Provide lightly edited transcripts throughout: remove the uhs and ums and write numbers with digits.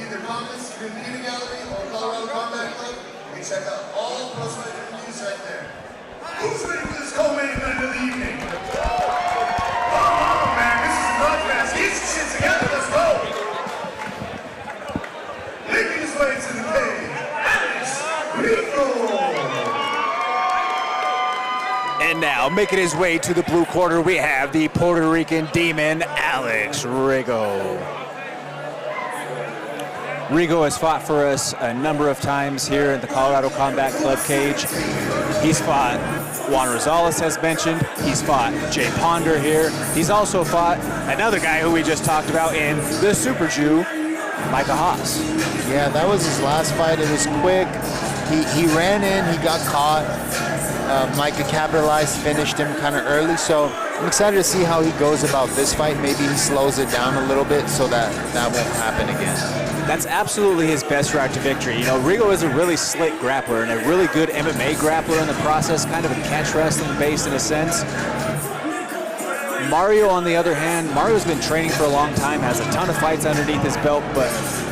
Either comments in the Peanut Gallery or Colorado Combat Club. You can check out all post-fight interviews right there. Who's ready for this co-main event of the evening? Come on, man, this is a broadcast. Get your shit together, let's go! Making his way to the cage, Alex Rego! And now, making his way to the blue corner, we have the Puerto Rican demon, Alex Rego. Rego has fought for us a number of times here in the Colorado Combat Club cage. He's fought Juan Rosales, as mentioned. He's fought Jay Ponder here. He's also fought another guy who we just talked about in the Super Jew, Micah Haas. Yeah, that was his last fight. It was quick. He ran in, he got caught. Micah capitalized, finished him kind of early. So I'm excited to see how he goes about this fight. Maybe he slows it down a little bit so that won't happen again. That's absolutely his best route to victory. You know, Rego is a really slick grappler and a really good MMA grappler in the process, kind of a catch wrestling base in a sense. Mario, on the other hand, Mario's been training for a long time, has a ton of fights underneath his belt, but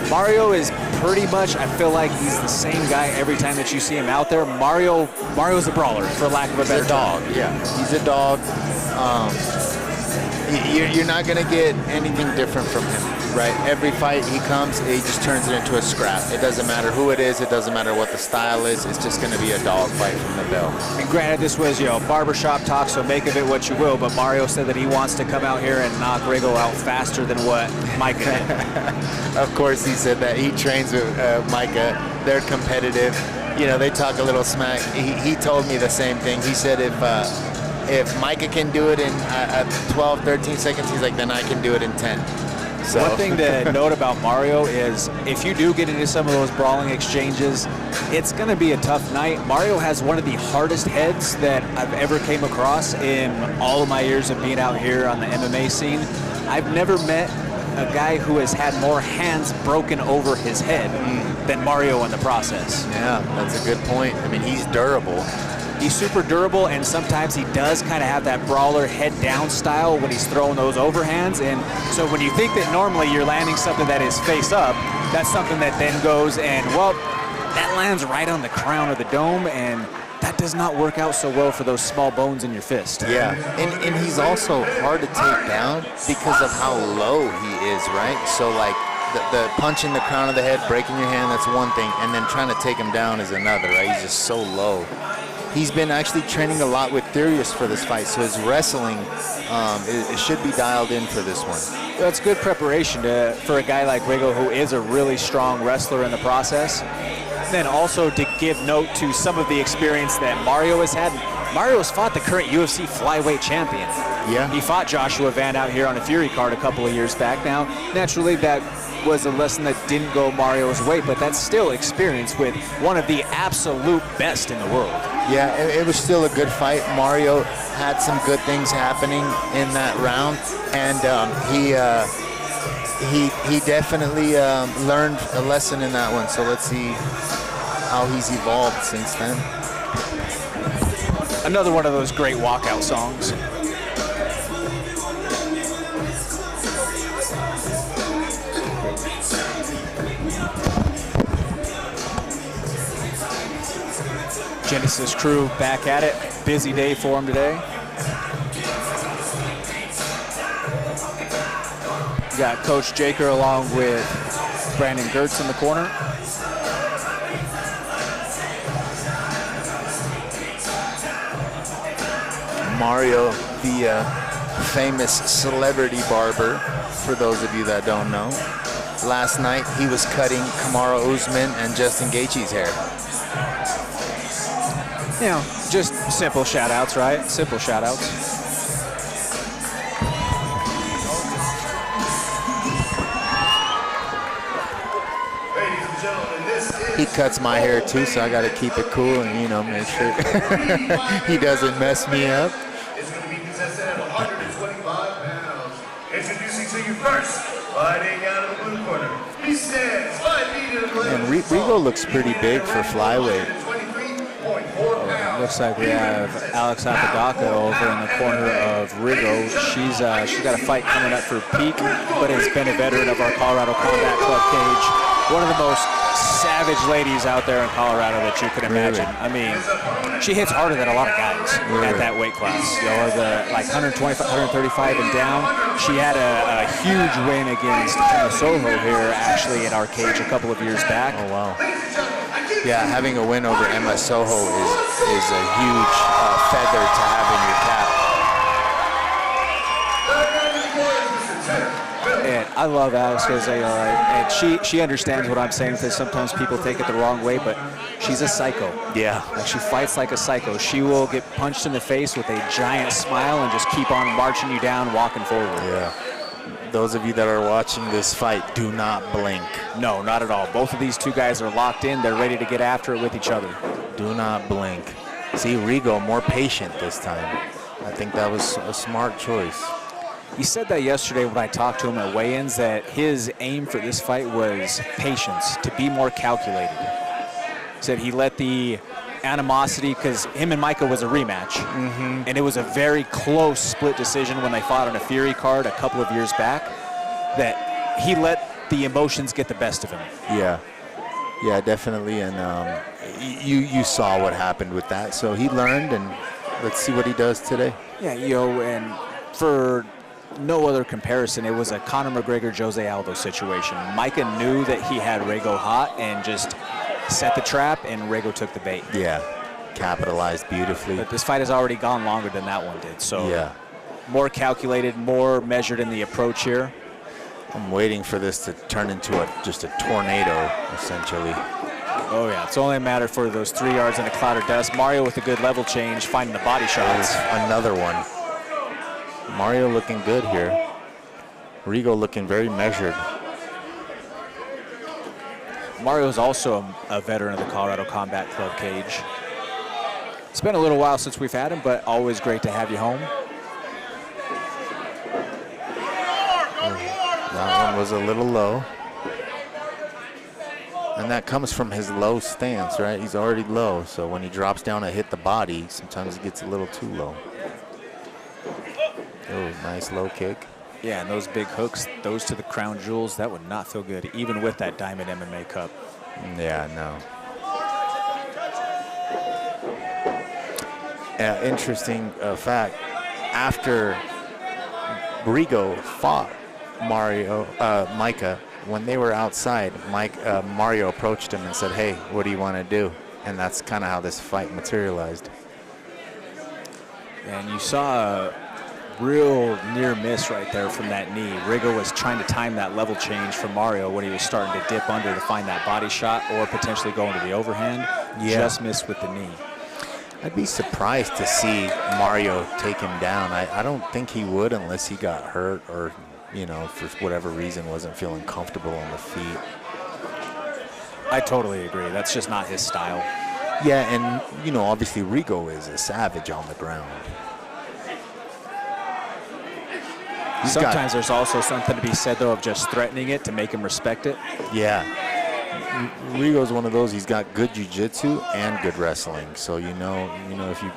Mario is pretty much, I feel like he's the same guy every time that you see him out there. Mario's a brawler, for lack of a better dog. term. Yeah, he's a dog. You're not going to get anything different from him, right? Every fight he comes, he just turns it into a scrap. It doesn't matter who it is. It doesn't matter what the style is. It's just going to be a dog fight from the bell. And granted, this was, barbershop talk, so make of it what you will, but Mario said that he wants to come out here and knock Rego out faster than what Micah did. Of course he said that. He trains with Micah. They're competitive. You know, they talk a little smack. He told me the same thing. He said if Micah can do it in 12, 13 seconds, he's like, then I can do it in 10. So. One thing to note about Mario is if you do get into some of those brawling exchanges, it's going to be a tough night. Mario has one of the hardest heads that I've ever came across in all of my years of being out here on the MMA scene. I've never met a guy who has had more hands broken over his head than Mario in the process. Yeah, that's a good point. I mean, he's durable. He's super durable, and sometimes he does kind of have that brawler head down style when he's throwing those overhands. And so when you think that normally you're landing something that is face up, that's something that then goes and, well, that lands right on the crown of the dome, and that does not work out so well for those small bones in your fist. Yeah, and he's also hard to take down because of how low he is, right? So, like, the punch in the crown of the head, breaking your hand, that's one thing, and then trying to take him down is another, right? He's just so low. He's been actually training a lot with Therius for this fight, so his wrestling it should be dialed in for this one. That's good preparation for a guy like Rego, who is a really strong wrestler in the process. Then also to give note to some of the experience that Mario has had. Mario's fought the current UFC Flyweight champion. Yeah. He fought Joshua Van out here on a Fury card a couple of years back. Now, naturally, that was a lesson that didn't go Mario's way, but that's still experience with one of the absolute best in the world. Yeah, it was still a good fight. Mario had some good things happening in that round, and he definitely learned a lesson in that one. So let's see how he's evolved since then. Another one of those great walkout songs. Genesis crew back at it. Busy day for him today. Got Coach Jaker along with Brandon Gertz in the corner. Mario, the famous celebrity barber, for those of you that don't know. Last night, he was cutting Kamaru Usman and Justin Gaethje's hair. You know, just simple shout-outs, right? Simple shout-outs. He cuts my hair too, so I got to keep it cool and, you know, make sure he doesn't mess me up. It's going to be contested at 125 pounds. Introducing to you first, fighting out of the blue corner. He stands 5 feet in the middle. And Rego looks pretty big for flyweight. Looks like we have Alex Apodaca over in the corner of Rego. She's got a fight coming up for Peak, but has been a veteran of our Colorado Combat Club cage one of the most savage ladies out there in Colorado that you could imagine. I memean, she hits harder than a lot of guys at that weight class. You know, the like 125, 135 and down. She had a huge win against Soho here, actually, in our cage a couple of years back. Oh, wow. Yeah, having a win over Emma Soho is a huge feather to have in your cap. And I love Alex because and she understands what I'm saying because sometimes people take it the wrong way, but she's a psycho. Yeah. Like, she fights like a psycho. She will get punched in the face with a giant smile and just keep on marching you down, walking forward. Yeah. Those of you that are watching this fight, do not blink. No, not at all. Both of these two guys are locked in. They're ready to get after it with each other. Do not blink. See, Rego more patient this time. I think that was a smart choice. He said that yesterday when I talked to him at weigh-ins, that his aim for this fight was patience, to be more calculated. He said he let the animosity, because him and Micah was a rematch, and it was a very close split decision when they fought on a Fury card a couple of years back, that he let the emotions get the best of him. Yeah, definitely, and you saw what happened with that, so he learned, and let's see what he does today. Yeah, you know, and for no other comparison, it was a Conor McGregor, Jose Aldo situation. Micah knew that he had Rego hot and just set the trap, and Rego took the bait. Yeah, capitalized beautifully. But this fight has already gone longer than that one did, so yeah, more calculated, more measured in the approach here. I'm waiting for this to turn into just a tornado, essentially. Oh yeah, it's only a matter for those 3 yards in a cloud of dust. Mario with a good level change, finding the body shots. Another one. Mario looking good here. Rego looking very measured. Mario's also a veteran of the Colorado Combat Club cage. It's been a little while since we've had him, but always great to have you home. That one was a little low. And that comes from his low stance, right? He's already low, so when he drops down to hit the body, sometimes he gets a little too low. Oh, nice low kick. Yeah, and those big hooks, those to the crown jewels, that would not feel good, even with that Diamond MMA Cup. Yeah, no. Interesting fact, after Rego fought Micah, when they were outside, Mario approached him and said, hey, what do you want to do? And that's kind of how this fight materialized. And you saw a real near miss right there from that knee. Rego was trying to time that level change for Mario when he was starting to dip under to find that body shot or potentially go into the overhand. Yeah. Just missed with the knee. I'd be surprised to see Mario take him down. I don't think he would unless he got hurt or, you know, for whatever reason wasn't feeling comfortable on the feet. I totally agree. That's just not his style. Yeah, and, you know, obviously Rego is a savage on the ground. Sometimes there's also something to be said, though, of just threatening it to make him respect it. Yeah. Rego's one of those, he's got good jiu-jitsu and good wrestling. So, you know if you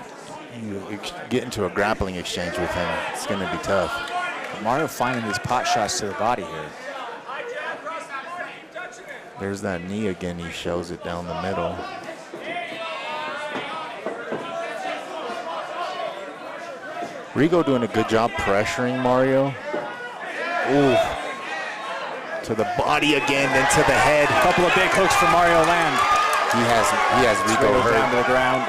get into a grappling exchange with him, it's going to be tough. Mario finding these pot shots to the body here. There's that knee again. He shows it down the middle. Rego doing a good job pressuring Mario. Ooh. To the body again, then to the head. A couple of big hooks for Mario land. He has Rego hurt. Down to the ground.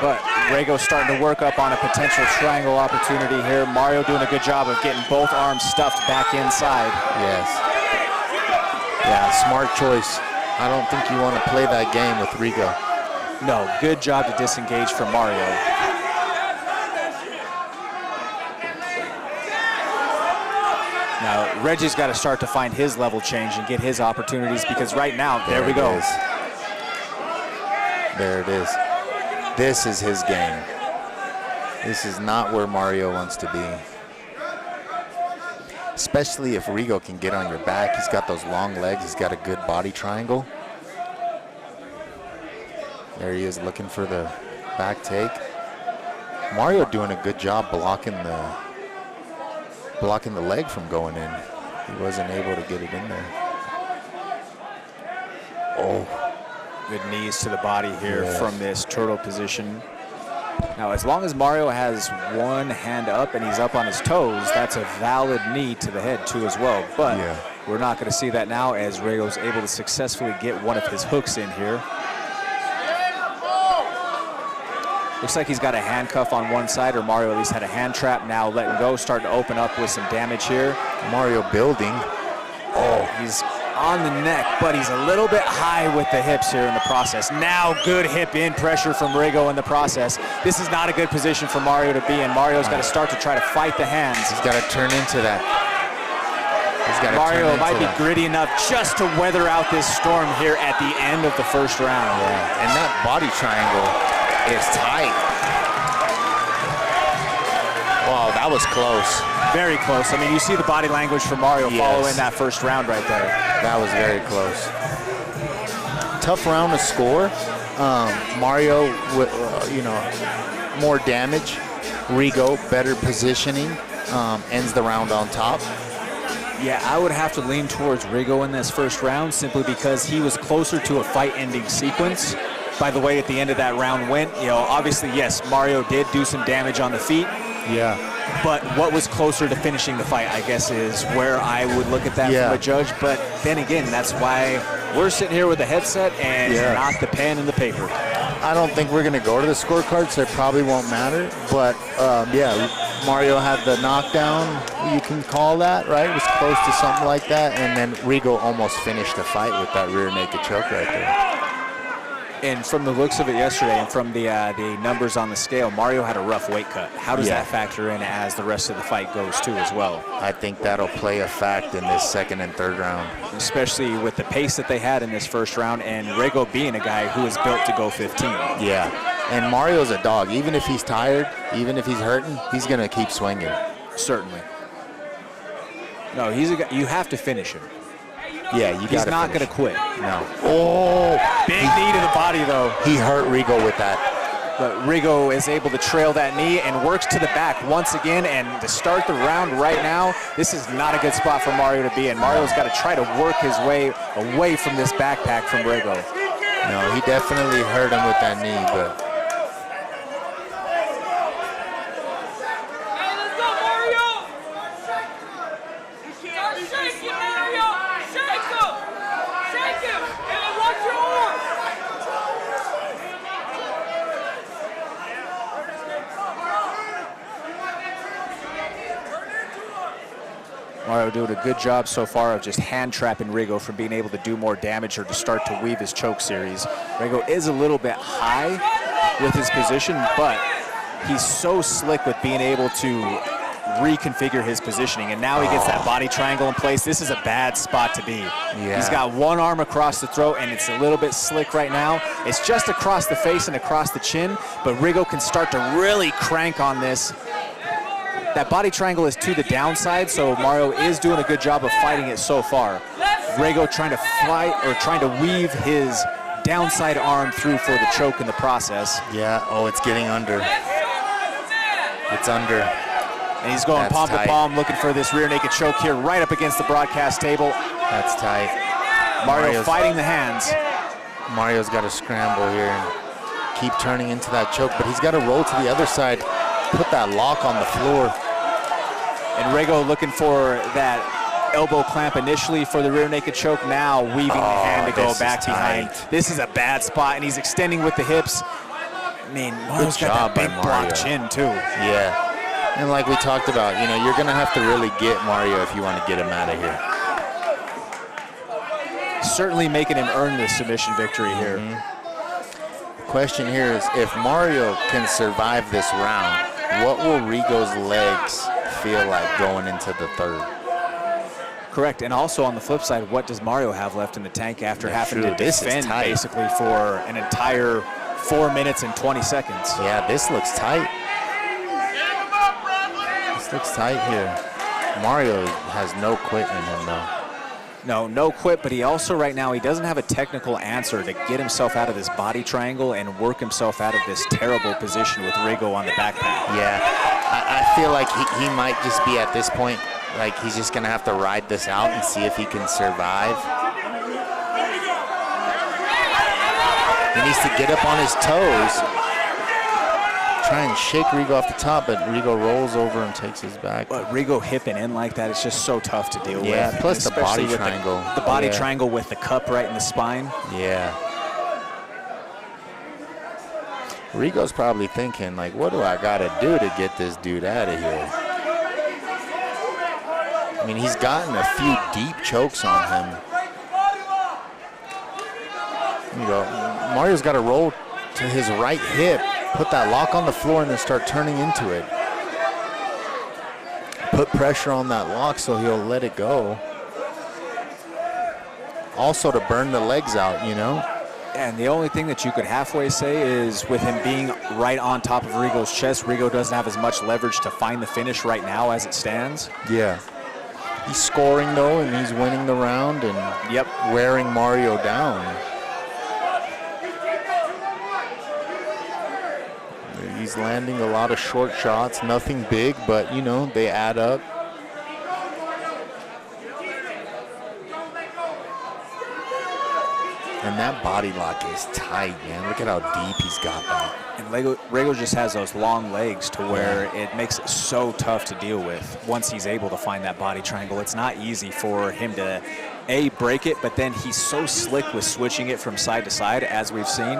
But Rego starting to work up on a potential triangle opportunity here. Mario doing a good job of getting both arms stuffed back inside. Yes. Yeah, smart choice. I don't think you want to play that game with Rego. No, good job to disengage from Mario. Now, Reggie's got to start to find his level change and get his opportunities because right now, there we go. There it is. This is his game. This is not where Mario wants to be. Especially if Rego can get on your back. He's got those long legs. He's got a good body triangle. There he is looking for the back take. Mario doing a good job blocking the leg from going in. He wasn't able to get it in there. Oh. Good knees to the body here from this turtle position. Now, as long as Mario has one hand up and he's up on his toes, that's a valid knee to the head too as well. But we're not going to see that now as Rego's able to successfully get one of his hooks in here. Looks like he's got a handcuff on one side, or Mario at least had a hand trap. Now letting go, starting to open up with some damage here. Mario building. Oh, he's on the neck, but he's a little bit high with the hips here in the process. Now good hip in pressure from Rego in the process. This is not a good position for Mario to be in. Mario's got to start to try to fight the hands. He's got to turn into that. Mario might be gritty enough just to weather out this storm here at the end of the first round. And that body triangle is tight. Wow, that was close. Very close. I mean, you see the body language from Mario following that first round right there. That was very close. Tough round to score. Mario, with more damage. Rego, better positioning, ends the round on top. Yeah, I would have to lean towards Rego in this first round simply because he was closer to a fight-ending sequence. By the way, at the end of that round went, obviously, yes, Mario did do some damage on the feet. Yeah. But what was closer to finishing the fight, I guess, is where I would look at that from a judge. But then again, that's why we're sitting here with the headset and not the pen and the paper. I don't think we're going to go to the scorecard, so it probably won't matter. But, Mario had the knockdown, you can call that, right? It was close to something like that. And then Rego almost finished the fight with that rear naked choke right there. And from the looks of it yesterday and from the numbers on the scale, Mario had a rough weight cut. How does that factor in as the rest of the fight goes too as well? I think that'll play a fact in this second and third round. Especially with the pace that they had in this first round and Rego being a guy who is built to go 15. Yeah, and Mario's a dog. Even if he's tired, even if he's hurting, he's going to keep swinging. Certainly. No, he's a guy, you have to finish him. Yeah, he's not going to quit. No. Oh, big knee to the body, though. He hurt Rego with that. But Rego is able to trail that knee and works to the back once again. And to start the round right now, this is not a good spot for Mario to be in. Mario's got to try to work his way away from this backpack from Rego. No, he definitely hurt him with that knee, but. Mario doing a good job so far of just hand trapping Rego from being able to do more damage or to start to weave his choke series. Rego is a little bit high with his position, but he's so slick with being able to reconfigure his positioning. And now he gets that body triangle in place. This is a bad spot to be. Yeah. He's got one arm across the throat and it's a little bit slick right now. It's just across the face and across the chin, but Rego can start to really crank on this. That body triangle is to the downside, so Mario is doing a good job of fighting it so far. Rego trying to fight or trying to weave his downside arm through for the choke in the process. Yeah, it's getting under. It's under. And he's going palm to palm looking for this rear naked choke here right up against the broadcast table. That's tight. Mario's fighting the hands. Mario's got to scramble here and keep turning into that choke, but he's got to roll to the other side, put that lock on the floor. And Rego looking for that elbow clamp initially for the rear naked choke, now weaving the hand to go back behind. This is a bad spot, and he's extending with the hips. I mean, Mario's got that big block chin, too. Yeah. And like we talked about, you're going to have to really get Mario if you want to get him out of here. Certainly making him earn the submission victory here. The question here is, if Mario can survive this round, what will Rego's legs feel like going into the third? Correct, and also on the flip side, what does Mario have left in the tank after having to defend basically for an entire 4 minutes and 20 seconds? Yeah, this looks tight. This looks tight here. Mario has no quit in him though. No quit, but he also right now, he doesn't have a technical answer to get himself out of this body triangle and work himself out of this terrible position with Rego on the backpack. Yeah, I feel like he might just be at this point, like he's just gonna have to ride this out and see if he can survive. He needs to get up on his toes. Try and shake Rego off the top, but Rego rolls over and takes his back. But Rego hipping in like that, it's just so tough to deal with. Yeah, plus the body Especially with triangle. The body triangle with the cup right in the spine. Yeah. Rego's probably thinking, like, what do I got to do to get this dude out of here? I mean, he's gotten a few deep chokes on him. You go, Mario's got to roll to his right hip, put that lock on the floor, and then start turning into it. Put pressure on that lock so he'll let it go. Also to burn the legs out, you know? And the only thing that you could halfway say is with him being right on top of Rego's chest, Rego doesn't have as much leverage to find the finish right now as it stands. Yeah. He's scoring, though, and he's winning the round and wearing Mario down. He's landing a lot of short shots, nothing big, but, you know, they add up. And that body lock is tight, man. Look at how deep he's got that. And Rego just has those long legs to where it makes it so tough to deal with once he's able to find that body triangle. It's not easy for him to, A, break it, but then he's so slick with switching it from side to side, as we've seen.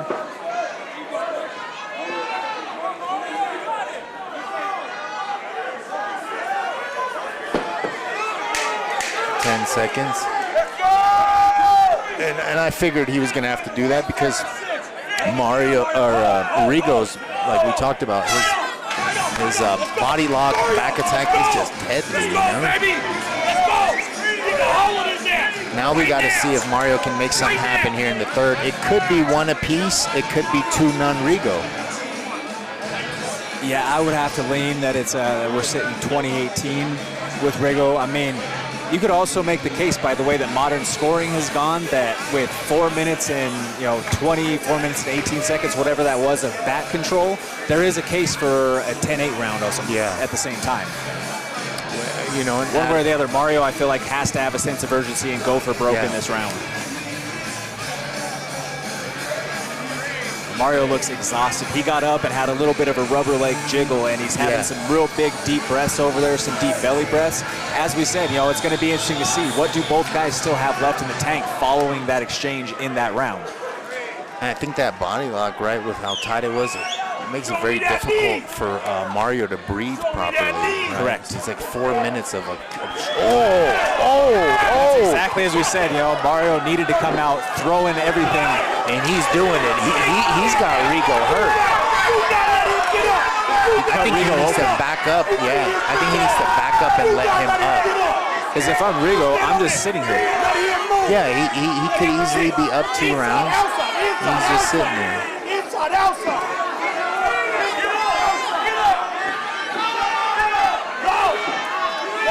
10 seconds. And I figured he was going to have to do that because Rego's, like we talked about, his body lock back attack is just deadly, you know? Now we got to see if Mario can make something happen here in the third. It could be one apiece. It could be 2-0 Rego. Yeah, I would have to lean that it's we're sitting 2018 with Rego. I mean, you could also make the case, by the way, that modern scoring has gone, that with 4 minutes and 4 minutes and 18 seconds, whatever that was, of back control, there is a case for a 10-8 round also at the same time. You know, one way or the other, Mario, I feel like, has to have a sense of urgency and go for broke in this round. Mario looks exhausted. He got up and had a little bit of a rubber leg jiggle, and he's having some real big, deep breaths over there, some deep belly breaths. As we said, it's going to be interesting to see what do both guys still have left in the tank following that exchange in that round. And I think that body lock, right, with how tight it was, it makes it very difficult for Mario to breathe properly. Right? Correct. It's like 4 minutes of That's exactly as we said. Mario needed to come out throwing everything, and he's doing it. He's got Rego hurt. I think he needs to back up. Yeah, I think he needs to back up and let him up. Because if I'm Rego, I'm just sitting here. Yeah, he could easily be up 2 rounds. He's just sitting there.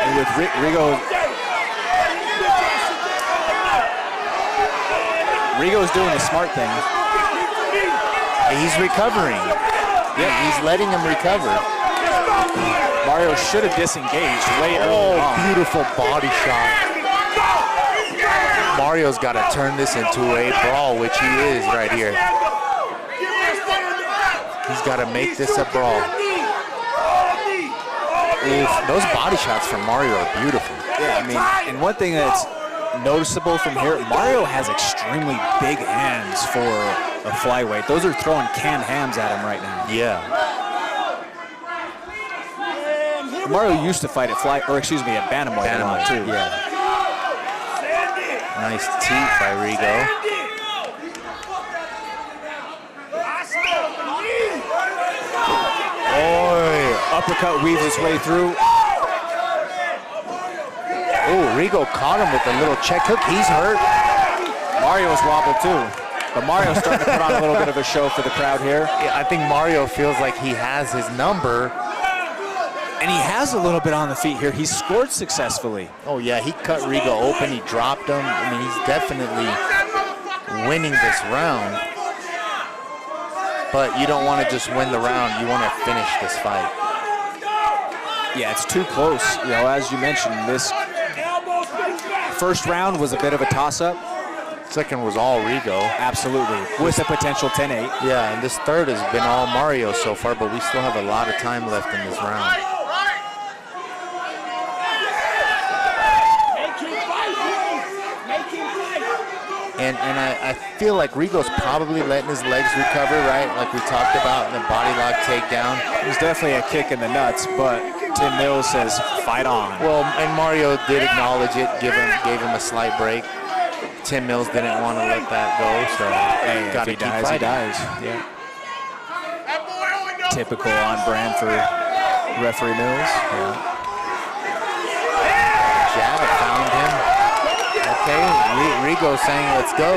And with Rego's doing the smart thing. He's recovering. Yeah, he's letting him recover. Mario should have disengaged way early on. Beautiful body shot. Mario's got to turn this into a brawl, which he is right here. He's got to make this a brawl. Those body shots from Mario are beautiful. Yeah, I mean, and one thing that's noticeable from here, Mario has extremely big hands for a flyweight. Those are throwing canned hams at him right now. Yeah. Mario used to fight at at bantamweight a lot too. Yeah. Nice teeth by Rego. Uppercut weaves its way through. Oh, Rego caught him with a little check hook. He's hurt. Mario's wobbled too. But Mario's starting to put on a little bit of a show for the crowd here. Yeah, I think Mario feels like he has his number. And he has a little bit on the feet here. He scored successfully. Oh, yeah, he cut Rego open. He dropped him. I mean, he's definitely winning this round. But you don't want to just win the round. You want to finish this fight. Yeah, it's too close. As you mentioned, this first round was a bit of a toss-up. Second was all Rego. Absolutely, with a potential 10-8. Yeah, and this third has been all Mario so far, but we still have a lot of time left in this round. And I feel like Rego's probably letting his legs recover, right? Like we talked about in the body lock takedown. There's definitely a kick in the nuts, but Tim Mills says, fight on. Well, and Mario did acknowledge it, gave him a slight break. Tim Mills didn't want to let that go, so hey, got to keep fighting. He dies. Yeah. Typical on brand for referee Mills. Yeah. Jab found him. Okay, Rego saying let's go.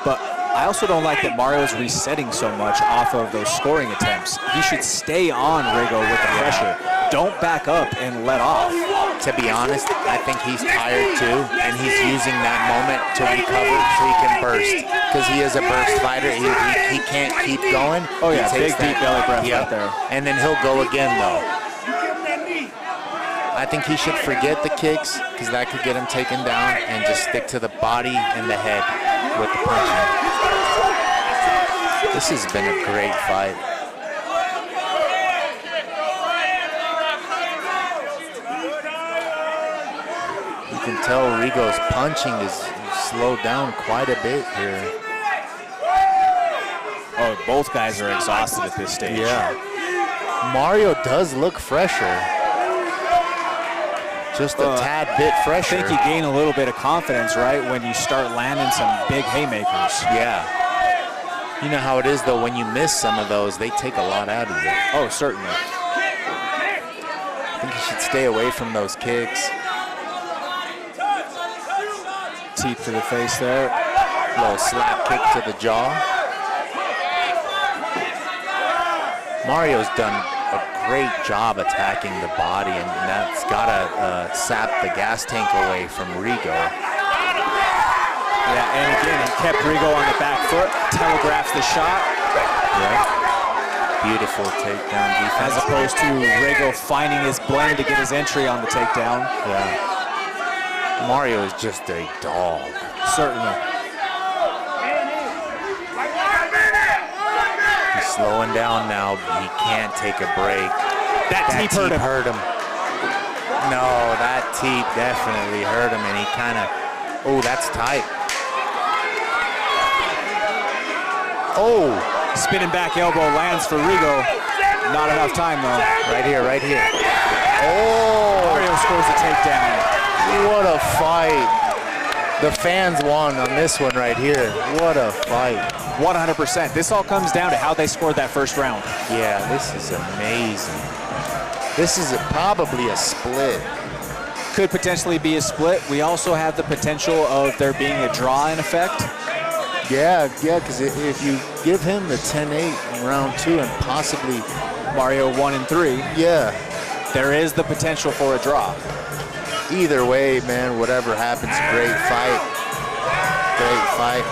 But I also don't like that Mario's resetting so much off of those scoring attempts. He should stay on Rego with the pressure. Don't back up and let off. To be honest, I think he's tired too, and he's using that moment to recover so he can burst. Because he is a burst fighter, he can't keep going. Oh yeah, big deep belly breath right there. And then he'll go again though. I think he should forget the kicks, because that could get him taken down, and just stick to the body and the head with the punching. This has been a great fight. You can tell Rego's punching is slowed down quite a bit here. Oh, both guys are exhausted at this stage. Yeah. Mario does look fresher. Just a tad bit fresher. I think you gain a little bit of confidence, right, when you start landing some big haymakers. Yeah. You know how it is, though, when you miss some of those, they take a lot out of you. Oh, certainly. I think you should stay away from those kicks. Teep to the face there. Little slap kick to the jaw. Mario's done a great job attacking the body, and that's gotta sap the gas tank away from Rego. Yeah, and again, he kept Rego on the back foot, telegraphs the shot. Yeah. Beautiful takedown defense. As opposed to Rego finding his blend to get his entry on the takedown. Yeah. Mario is just a dog. Certainly. He's slowing down now, but he can't take a break. That teep hurt him. No, that teep definitely hurt him, and he kind of, oh, that's tight. Oh. Spinning back elbow lands for Rego. Not enough time, though. Right here, right here. Oh. Mario scores the takedown. What a fight. The fans won on this one right here. What a fight. 100%. This all comes down to how they scored that first round. Yeah, this is amazing. This is probably a split. Could potentially be a split. We also have the potential of there being a draw in effect. Yeah, because if you give him the 10-8 in round 2 and possibly Mario 1 and 3, yeah, there is the potential for a draw. Either way, man, whatever happens, great fight. Great fight.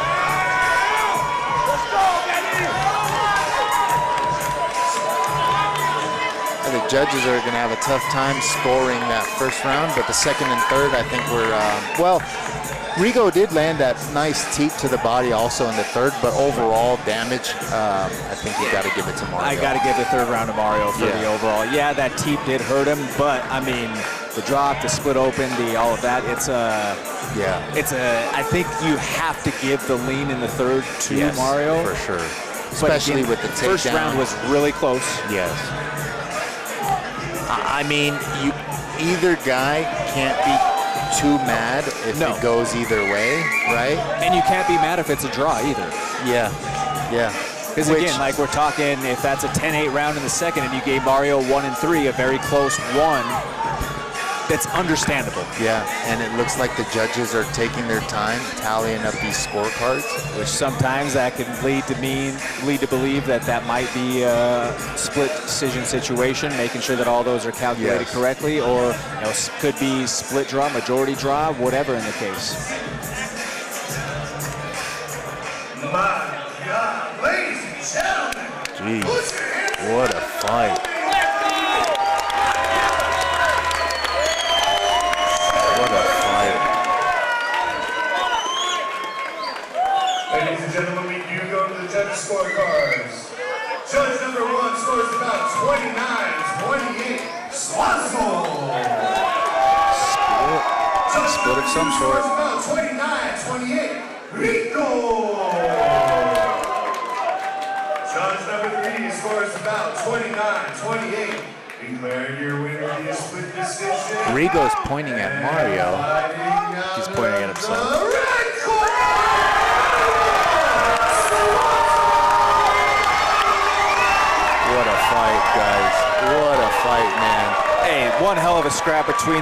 And the judges are going to have a tough time scoring that first round, but the second and third, I think we're, well, Rego did land that nice teep to the body also in the third, but overall damage, I think you got to give it to Mario. I got to give the third round to Mario for the overall. Yeah, that teep did hurt him, but I mean, the drop, the split open, all of that, I think you have to give the lean in the third to Mario. For sure. Especially with the takedown. First round was really close. Yes. I mean, either guy can't be too mad if it goes either way, right? And you can't be mad if it's a draw either. Yeah, yeah. Because again, like we're talking, if that's a 10-8 round in the second and you gave Mario 1 and 3, a very close one, that's understandable. Yeah, and it looks like the judges are taking their time tallying up these scorecards. Which sometimes that can lead to believe that might be a split decision situation, making sure that all those are calculated correctly, or could be split draw, majority draw, whatever in the case. My God, ladies and gentlemen. Jeez, what a fight. judge scorecards. Judge number 1 scores about 29-28. Suazo. Split of some sort. About 29-28. Rego. Judge number 3 scores about 29-28. Declaring your winner via split decision. Rego's pointing at Mario. He's pointing at himself. What a fight, guys. What a fight, man. Hey, one hell of a scrap between